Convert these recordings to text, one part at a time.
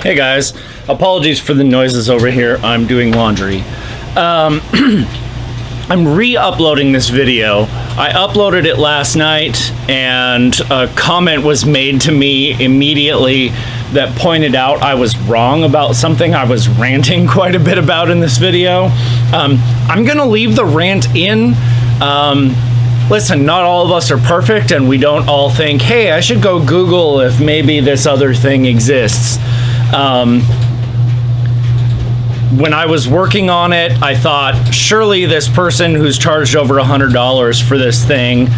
Hey guys, apologies for the noises over here. I'm doing laundry. I'm re-uploading this video. I uploaded it last night and a comment was made to me immediately that pointed out I was wrong about something I was ranting quite a bit about in this video. I'm gonna leave the rant in. Listen, not all of us are perfect and we don't all think, hey, I should go Google if maybe this other thing exists. When I was working on it, I thought, surely this person who's charged over $100 for this thing,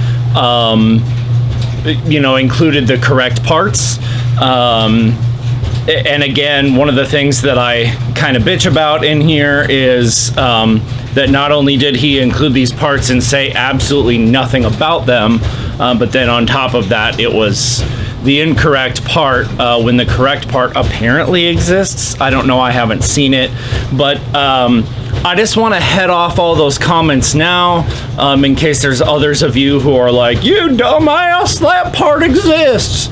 included the correct parts. And again, one of the things that I kind of bitch about in here is that not only did he include these parts and say absolutely nothing about them, but then on top of that, it was the incorrect part when the correct part apparently exists. I don't know, I haven't seen it, but I just want to head off all those comments now in case there's others of you who are like, you dumbass, that part exists.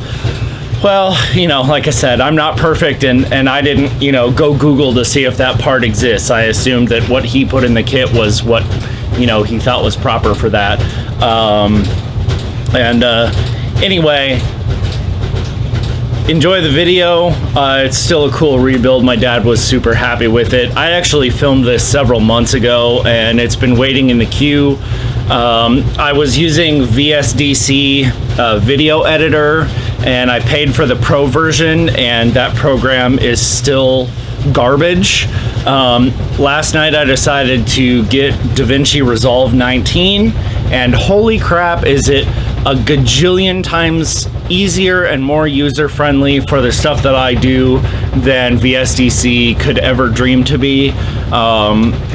Well, like I said, I'm not perfect and I didn't, go Google to see if that part exists. I assumed that what he put in the kit was what, he thought was proper for that. Anyway, enjoy the video. It's still a cool rebuild. My dad was super happy with it. I actually filmed this several months ago and it's been waiting in the queue. I was using VSDC video editor and I paid for the pro version and that program is still garbage. Last night I decided to get DaVinci Resolve 19 and holy crap, is it a gajillion times easier and more user-friendly for the stuff that I do than VSDC could ever dream to be.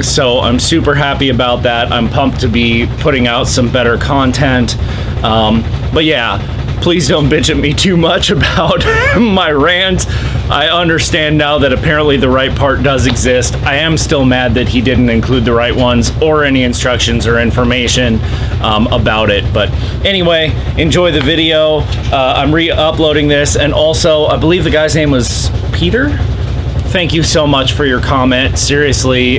So I'm super happy about that. I'm pumped to be putting out some better content. But yeah, please don't bitch at me too much about my rant. I understand now that apparently the right part does exist. I am still mad that he didn't include the right ones or any instructions or information about it. But anyway, enjoy the video. I'm re-uploading this, and also I believe the guy's name was Peter. Thank you so much for your comment. Seriously,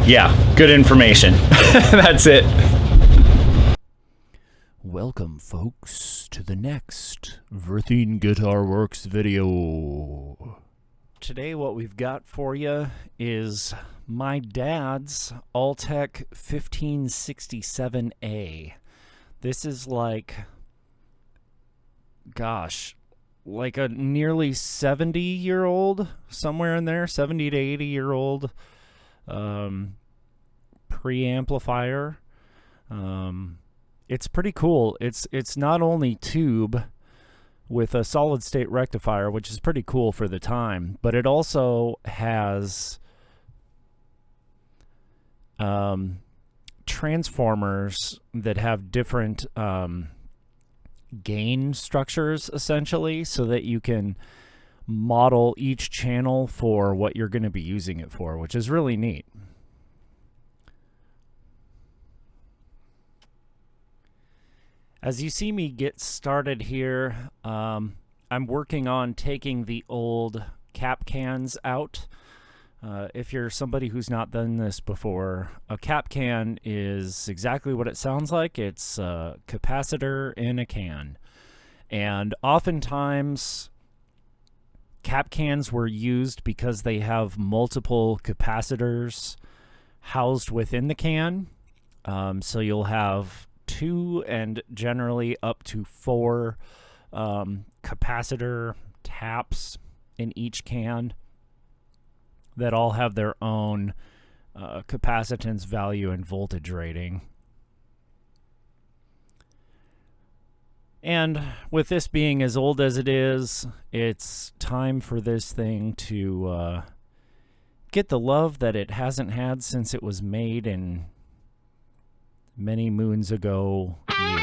yeah, good information. That's it. Welcome, folks, to the next Verthine Guitar Works video. Today what we've got for you is my dad's Altec1567a. This is like a nearly 70-year-old, somewhere in there, 70 to 80-year-old preamplifier. It's pretty cool. It's not only tube with a solid state rectifier, which is pretty cool for the time, but it also has transformers that have different gain structures, essentially, so that you can model each channel for what you're going to be using it for, which is really neat. As you see me get started here, I'm working on taking the old cap cans out. If you're somebody who's not done this before, a cap can is exactly what it sounds like. It's a capacitor in a can. And oftentimes, cap cans were used because they have multiple capacitors housed within the can. So you'll have 2 and generally up to 4 capacitor taps in each can that all have their own capacitance value and voltage rating. And with this being as old as it is, it's time for this thing to get the love that it hasn't had since it was made in many moons ago year.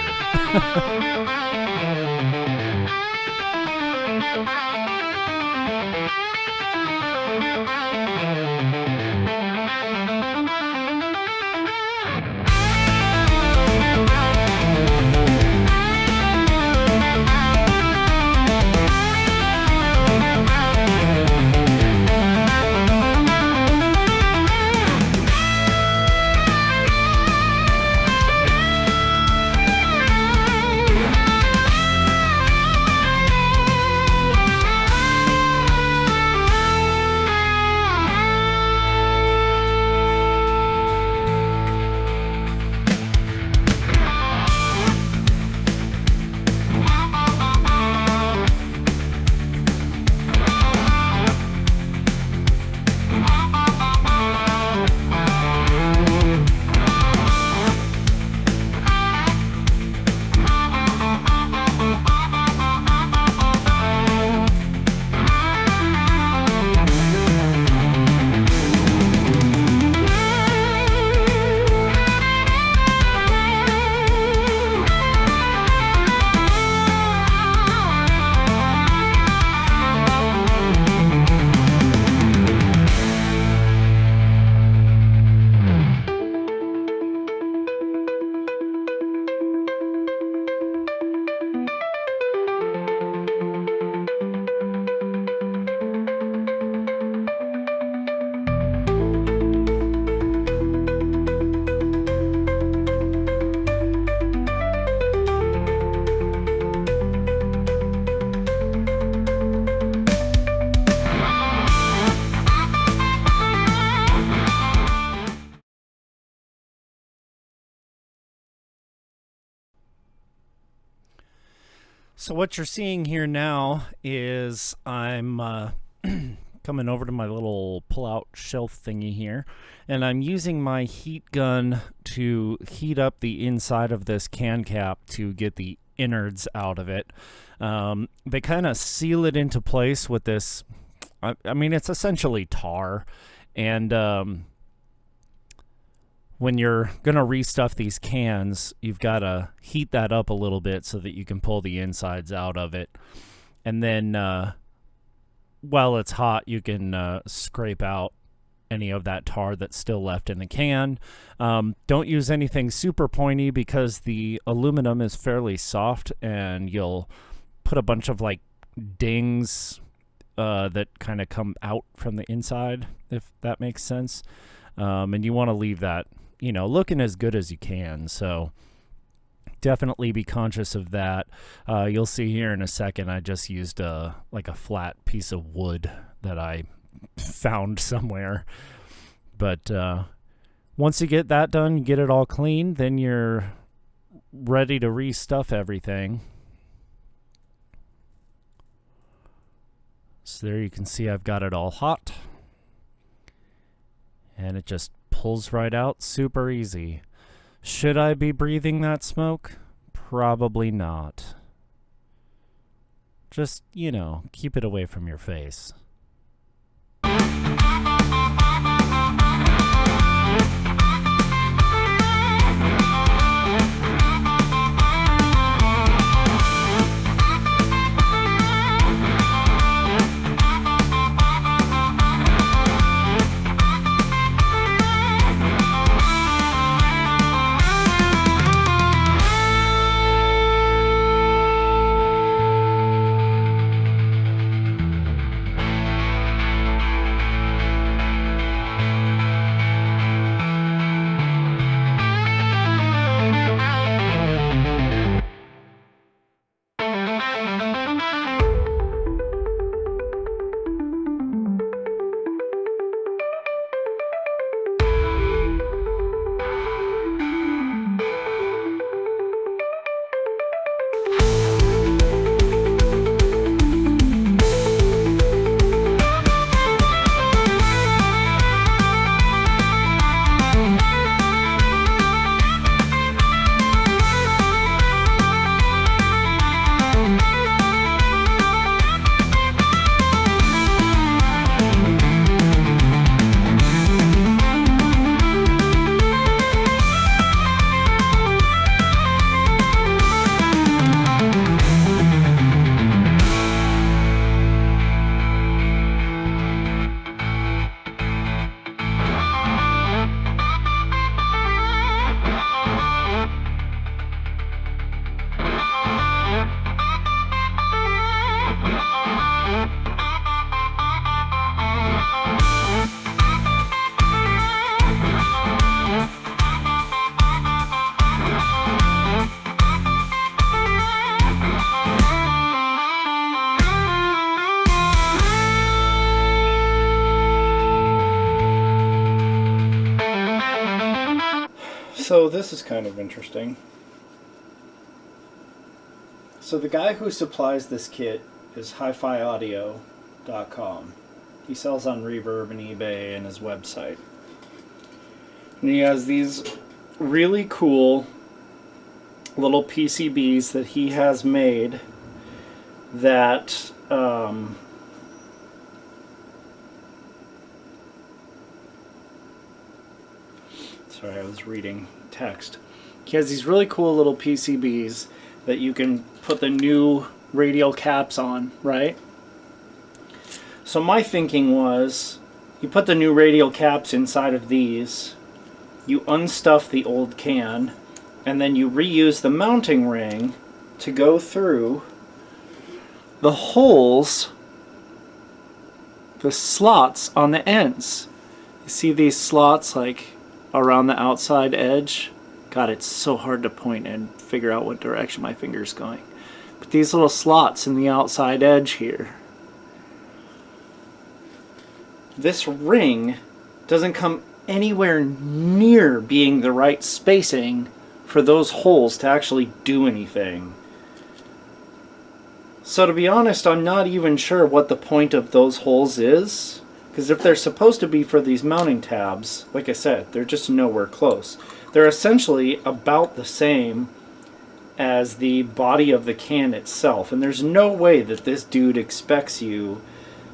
So what you're seeing here now is I'm coming over to my little pull-out shelf thingy here, and I'm using my heat gun to heat up the inside of this can cap to get the innards out of it. They kind of seal it into place with this, I mean, it's essentially tar, and when you're going to restuff these cans, you've got to heat that up a little bit so that you can pull the insides out of it. And then while it's hot, you can scrape out any of that tar that's still left in the can. Don't use anything super pointy because the aluminum is fairly soft, and you'll put a bunch of like dings that kind of come out from the inside, if that makes sense. And you want to leave that, you know, looking as good as you can. So definitely be conscious of that. You'll see here in a second, I just used like a flat piece of wood that I found somewhere. But once you get that done, you get it all clean, then you're ready to restuff everything. So there you can see I've got it all hot. And it just pulls right out super easy. Should I be breathing that smoke? Probably not. Just, you know, keep it away from your face. So this is kind of interesting. So the guy who supplies this kit is hifiaudio.com. He sells on Reverb and eBay and his website. And he has these really cool little PCBs that he has made that sorry, I was reading text. He has these really cool little PCBs that you can put the new radial caps on, right? So my thinking was, you put the new radial caps inside of these, you unstuff the old can, and then you reuse the mounting ring to go through the holes, the slots on the ends. You see these slots like around the outside edge? God, it's so hard to point and figure out what direction my finger's going. But these little slots in the outside edge here. This ring doesn't come anywhere near being the right spacing for those holes to actually do anything. So to be honest, I'm not even sure what the point of those holes is. Because if they're supposed to be for these mounting tabs, like I said, they're just nowhere close. They're essentially about the same as the body of the can itself. And there's no way that this dude expects you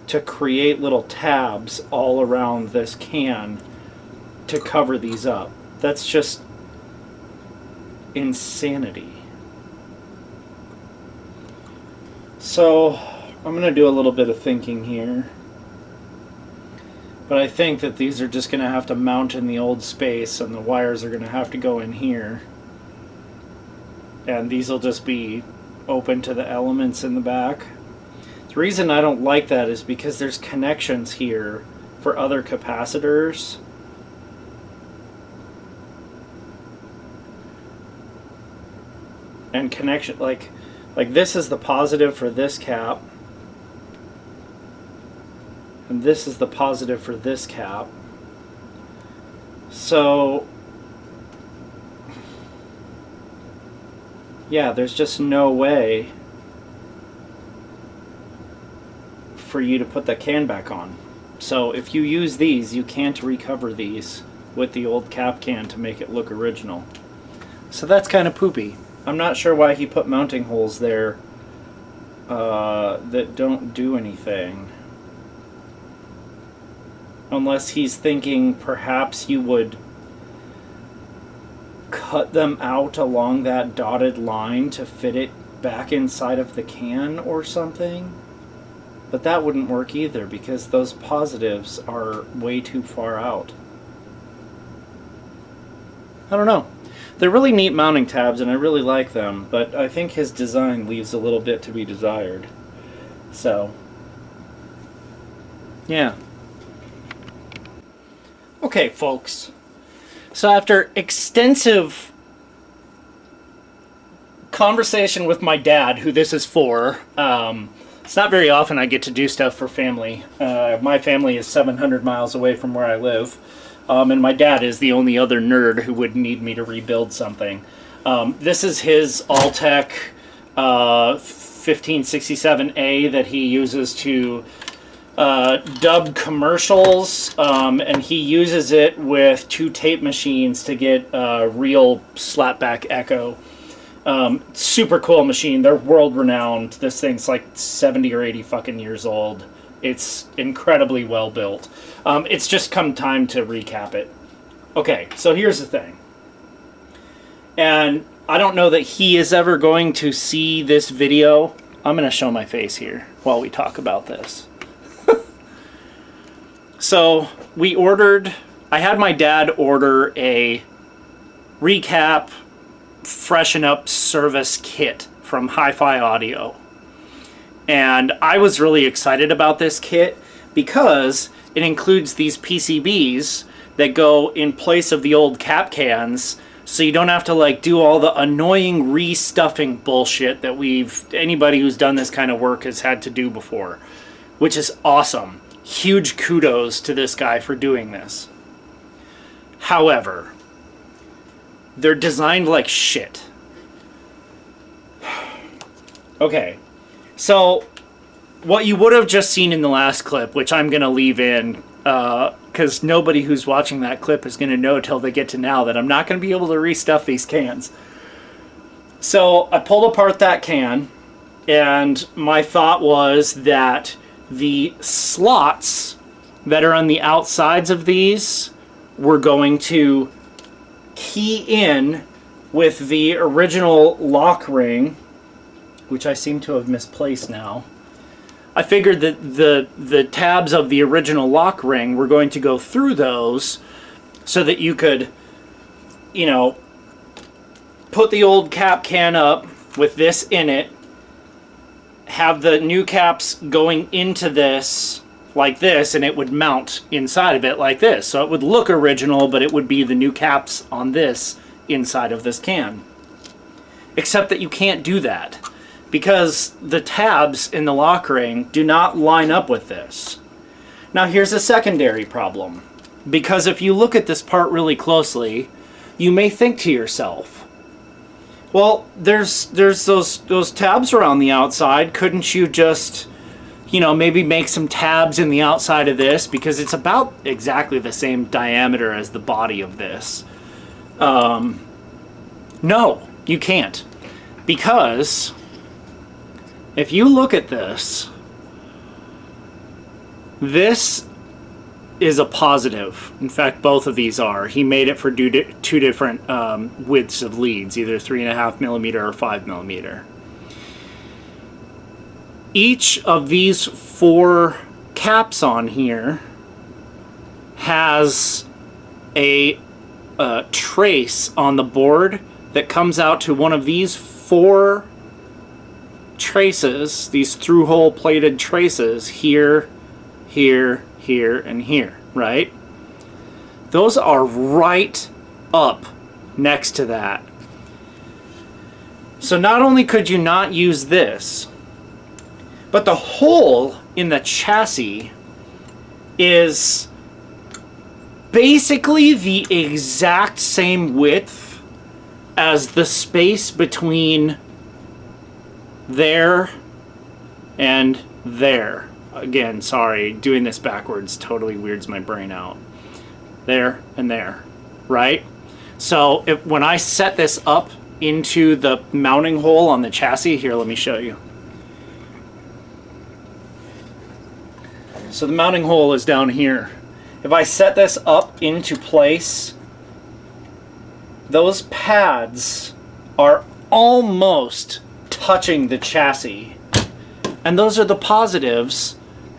to create little tabs all around this can to cover these up. That's just insanity. So I'm going to do a little bit of thinking here. But I think that these are just going to have to mount in the old space, and the wires are going to have to go in here. And these will just be open to the elements in the back. The reason I don't like that is because there's connections here for other capacitors. And connection, like this is the positive for this cap. And this is the positive for this cap. So, yeah, there's just no way for you to put the can back on. So if you use these, you can't recover these with the old cap can to make it look original. So that's kind of poopy. I'm not sure why he put mounting holes there that don't do anything. Unless he's thinking perhaps you would cut them out along that dotted line to fit it back inside of the can or something. But that wouldn't work either because those positives are way too far out. I don't know. They're really neat mounting tabs and I really like them, but I think his design leaves a little bit to be desired. So, yeah. Okay, folks. So after extensive conversation with my dad, who this is for, it's not very often I get to do stuff for family. My family is 700 miles away from where I live. And my dad is the only other nerd who would need me to rebuild something. This is his Altec 1567a that he uses to dub commercials, and he uses it with 2 tape machines to get real slapback echo. Super cool machine. They're world renowned. This thing's like 70 or 80 fucking years old. It's incredibly well built. It's just come time to recap it. Okay, so here's the thing. And I don't know that he is ever going to see this video. I'm going to show my face here while we talk about this. So I had my dad order a recap, freshen up service kit from Hi-Fi Audio. And I was really excited about this kit because it includes these PCBs that go in place of the old cap cans, so you don't have to like do all the annoying restuffing bullshit that anybody who's done this kind of work has had to do before, which is awesome. Huge kudos to this guy for doing this. However, they're designed like shit. Okay. So, what you would have just seen in the last clip, which I'm going to leave in, because nobody who's watching that clip is going to know till they get to now that I'm not going to be able to restuff these cans. So, I pulled apart that can, and my thought was that the slots that are on the outsides of these were going to key in with the original lock ring, which I seem to have misplaced now. I figured that the tabs of the original lock ring were going to go through those so that you could, you know, put the old cap can up with this in it, have the new caps going into this like this, and it would mount inside of it like this. So it would look original, but it would be the new caps on this inside of this can. Except that you can't do that, because the tabs in the lock ring do not line up with this. Now here's a secondary problem, because if you look at this part really closely, you may think to yourself, Well, there's those tabs around the outside. Couldn't you just, you know, maybe make some tabs in the outside of this, because it's about exactly the same diameter as the body of this. No, you can't, because if you look at this, this is a positive. In fact, both of these are. He made it for two different widths of leads, either 3.5 millimeter or 5 millimeter. Each of these 4 caps on here has a trace on the board that comes out to one of these 4 traces, these through-hole plated traces, here, here, here, and here, right? Those are right up next to that. So not only could you not use this, but the hole in the chassis is basically the exact same width as the space between there and there. Again, sorry, doing this backwards totally weirds my brain out. There and there, right? So when I set this up into the mounting hole on the chassis, here, let me show you. So the mounting hole is down here. If I set this up into place, those pads are almost touching the chassis. And those are the positives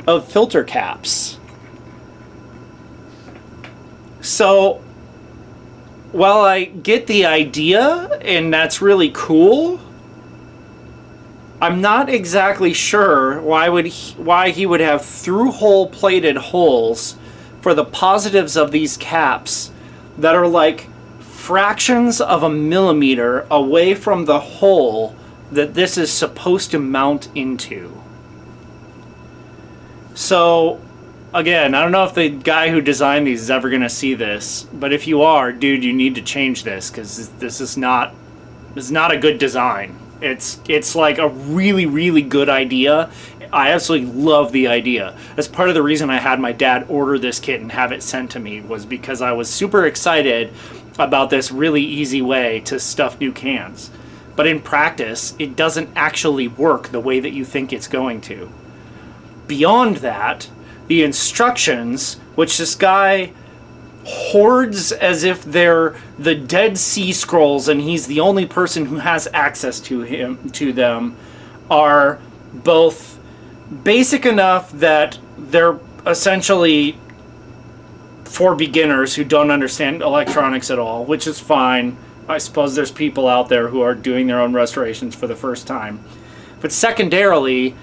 of filter caps. So while I get the idea, and that's really cool, I'm not exactly sure why he would have through-hole plated holes for the positives of these caps that are like fractions of a millimeter away from the hole that this is supposed to mount into. So, again, I don't know if the guy who designed these is ever going to see this, but if you are, dude, you need to change this, because this is not a good design. It's like a really, really good idea. I absolutely love the idea. That's part of the reason I had my dad order this kit and have it sent to me, was because I was super excited about this really easy way to stuff new cans. But in practice, it doesn't actually work the way that you think it's going to. Beyond that, the instructions, which this guy hoards as if they're the Dead Sea Scrolls and he's the only person who has access to them, are both basic enough that they're essentially for beginners who don't understand electronics at all, which is fine. I suppose there's people out there who are doing their own restorations for the first time. But secondarily,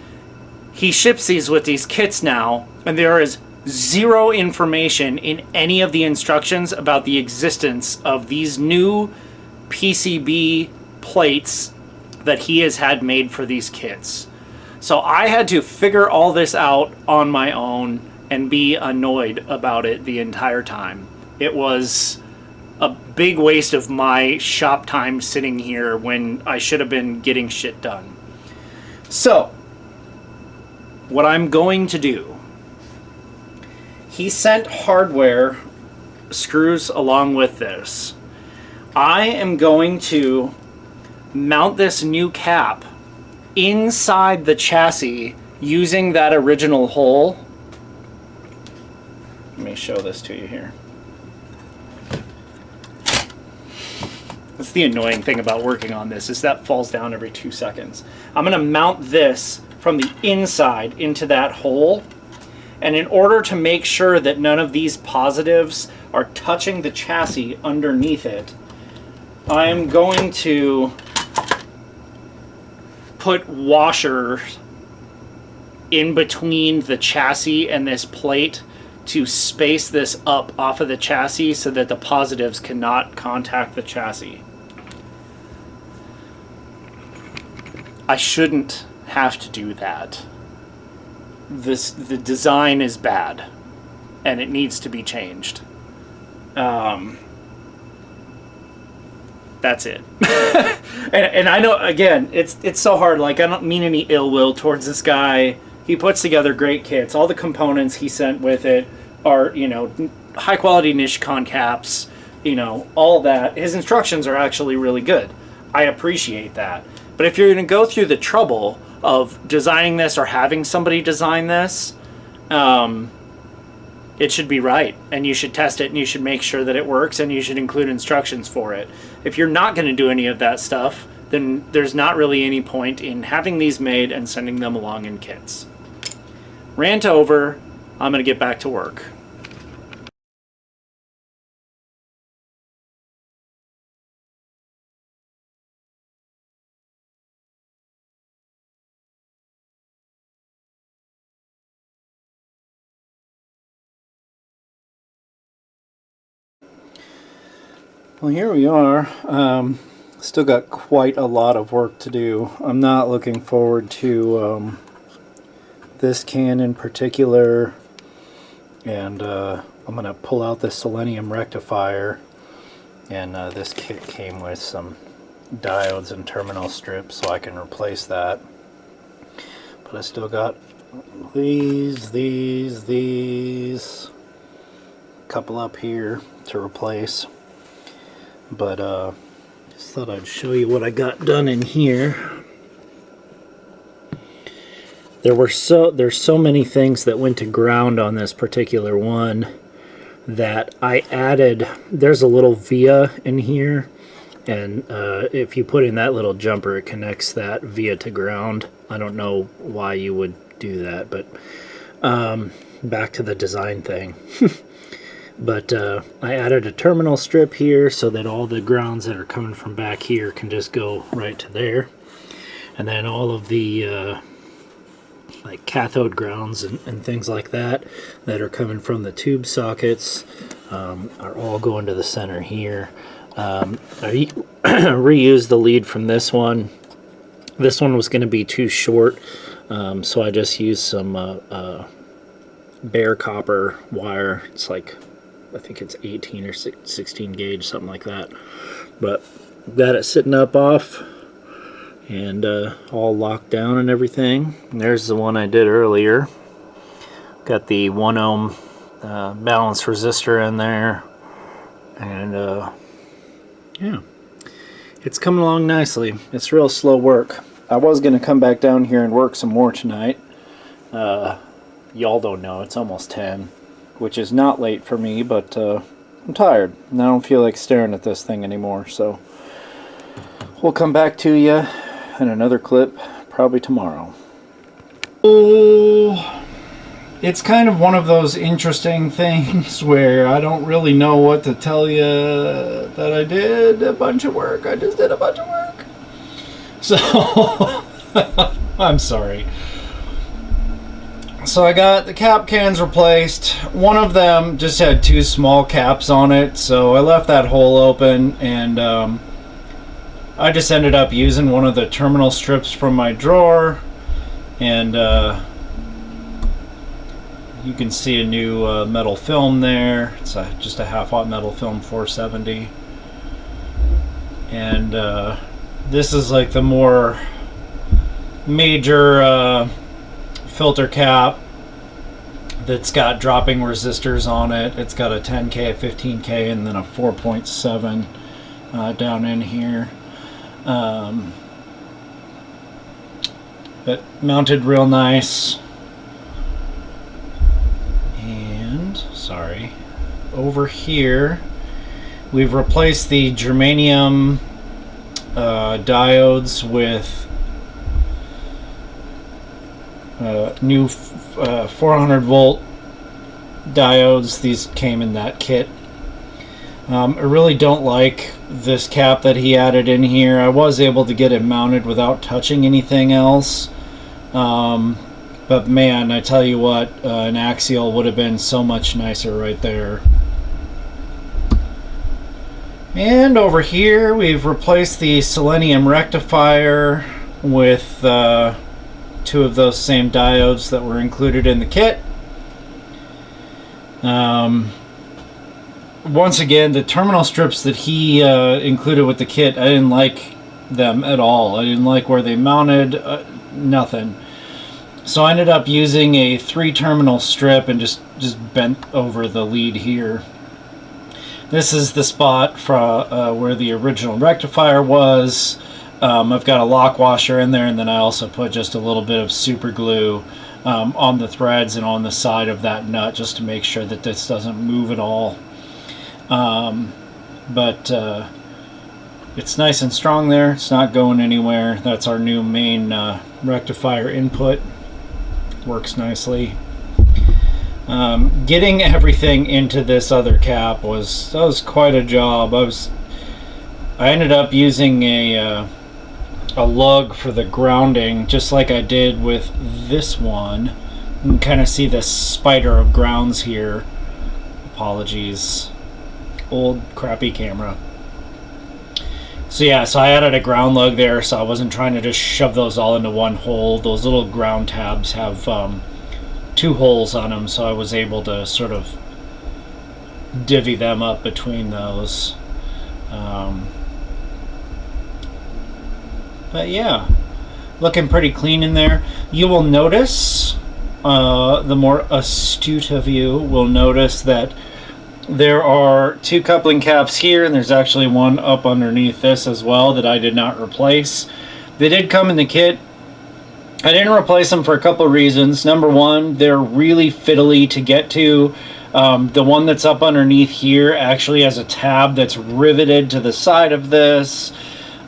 he ships these with these kits now, and there is zero information in any of the instructions about the existence of these new PCB plates that he has had made for these kits. So I had to figure all this out on my own and be annoyed about it the entire time. It was a big waste of my shop time sitting here when I should have been getting shit done. So, what I'm going to do, he sent hardware screws along with this. I am going to mount this new cap inside the chassis using that original hole. Let me show this to you here. That's the annoying thing about working on this, is that falls down every 2 seconds. I'm going to mount this from the inside into that hole. And in order to make sure that none of these positives are touching the chassis underneath it, I'm going to put washers in between the chassis and this plate to space this up off of the chassis so that the positives cannot contact the chassis. I shouldn't have to do that. The design is bad and it needs to be changed. That's it. and I know, again, it's so hard. Like, I don't mean any ill will towards this guy. He puts together great kits. All the components he sent with it are, you know, high quality Nichicon caps, you know, all that. His instructions are actually really good. I appreciate that. But if you're going to go through the trouble of designing this or having somebody design this, it should be right, and you should test it, and you should make sure that it works, and you should include instructions for it. If you're not going to do any of that stuff, then there's not really any point in having these made and sending them along in kits. Rant over. I'm going to get back to work. Well, here we are. Still got quite a lot of work to do. I'm not looking forward to this can in particular, and I'm going to pull out the selenium rectifier, and this kit came with some diodes and terminal strips, so I can replace that. But I still got these, a couple up here to replace. But just thought I'd show you what I got done in here. There's so many things that went to ground on this particular one that I added. There's a little via in here, and if you put in that little jumper, it connects that via to ground. I don't know why you would do that, but back to the design thing. But I added a terminal strip here so that all the grounds that are coming from back here can just go right to there. And then all of the like cathode grounds and things like that that are coming from the tube sockets are all going to the center here. I reused the lead from this one. This one was going to be too short, so I just used some bare copper wire. It's like, I think it's 18 or 16 gauge, something like that. But got it sitting up off and all locked down and everything. And there's the one I did earlier. Got the 1 ohm balanced resistor in there. And yeah, it's coming along nicely. It's real slow work. I was going to come back down here and work some more tonight. Y'all don't know, it's almost 10. Which is not late for me, but I'm tired and I don't feel like staring at this thing anymore, so we'll come back to you in another clip probably tomorrow. Oh, it's kind of one of those interesting things where I don't really know what to tell you that I did a bunch of work. I just did a bunch of work. So, I'm sorry. So I got the cap cans replaced. One of them just had 2 small caps on it, so I left that hole open, and I just ended up using one of the terminal strips from my drawer, and you can see a new metal film there. It's just a half-watt metal film 470, and this is like the more major filter cap that's got dropping resistors on it. It's got a 10K, a 15K, and then a 4.7 down in here. But mounted real nice. And, sorry, over here we've replaced the germanium diodes with new 400 volt diodes. These came in that kit. I really don't like this cap that he added in here. I was able to get it mounted without touching anything else, but man, I tell you what, an axial would have been so much nicer right there. And over here we've replaced the selenium rectifier with 2 of those same diodes that were included in the kit. once again, the terminal strips that he included with the kit, I didn't like them at all. I didn't like where they mounted, nothing. So I ended up using a 3-terminal strip and just bent over the lead here. This is the spot for where the original rectifier was. I've got a lock washer in there, and then I also put just a little bit of super glue on the threads and on the side of that nut just to make sure that this doesn't move at all. But it's nice and strong there. It's not going anywhere. That's our new main rectifier input. Works nicely. Getting everything into this other cap was quite a job. I ended up using a lug for the grounding, just like I did with this one. You can kind of see the spider of grounds here. Apologies. Old crappy camera. So yeah, so I added a ground lug there, so I wasn't trying to just shove those all into one hole. Those little ground tabs have 2 holes on them, so I was able to sort of divvy them up between those. But yeah, looking pretty clean in there. You will notice, the more astute of you will notice that there are 2 coupling caps here, and there's actually one up underneath this as well that I did not replace. They did come in the kit. I didn't replace them for a couple of reasons. Number one, they're really fiddly to get to. The one that's up underneath here actually has a tab that's riveted to the side of this.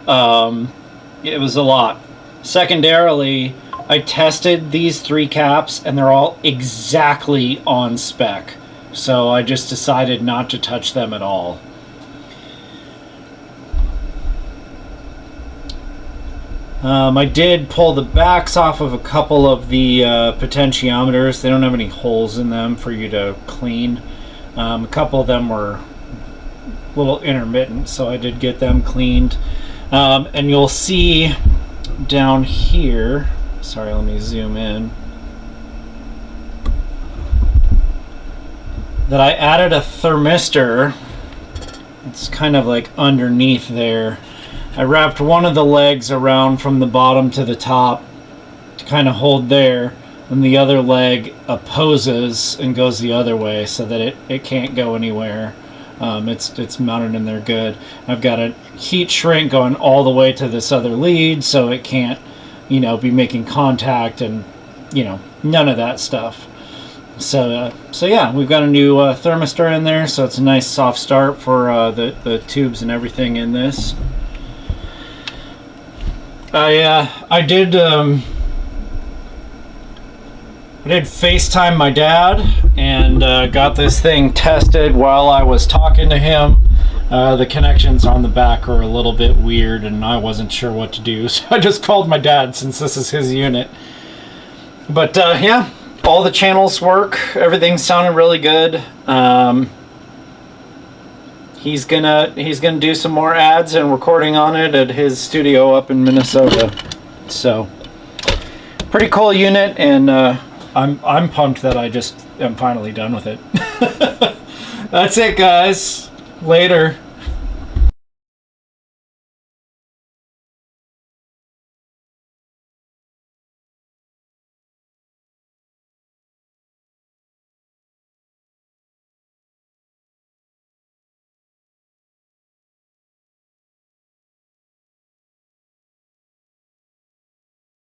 It was a lot. Secondarily, I tested these 3 caps and they're all exactly on spec. So I just decided not to touch them at all. I did pull the backs off of a couple of the potentiometers. They don't have any holes in them for you to clean. A couple of them were a little intermittent, so I did get them cleaned. And you'll see down here, sorry, let me zoom in, that I added a thermistor. It's kind of like underneath there. I wrapped one of the legs around from the bottom to the top to kind of hold there, and the other leg opposes and goes the other way so that it can't go anywhere. It's mounted in there good. I've got a heat shrink going all the way to this other lead so it can't, you know, be making contact and, you know, none of that stuff. So yeah, we've got a new thermistor in there, so it's a nice soft start for the tubes and everything in this. I did FaceTime my dad and got this thing tested while I was talking to him. The connections on the back are a little bit weird and I wasn't sure what to do, so I just called my dad since this is his unit. But yeah, all the channels work. Everything sounded really good. He's gonna do some more ads and recording on it at his studio up in Minnesota. So pretty cool unit, and I'm pumped that I just am finally done with it. That's it, guys. Later.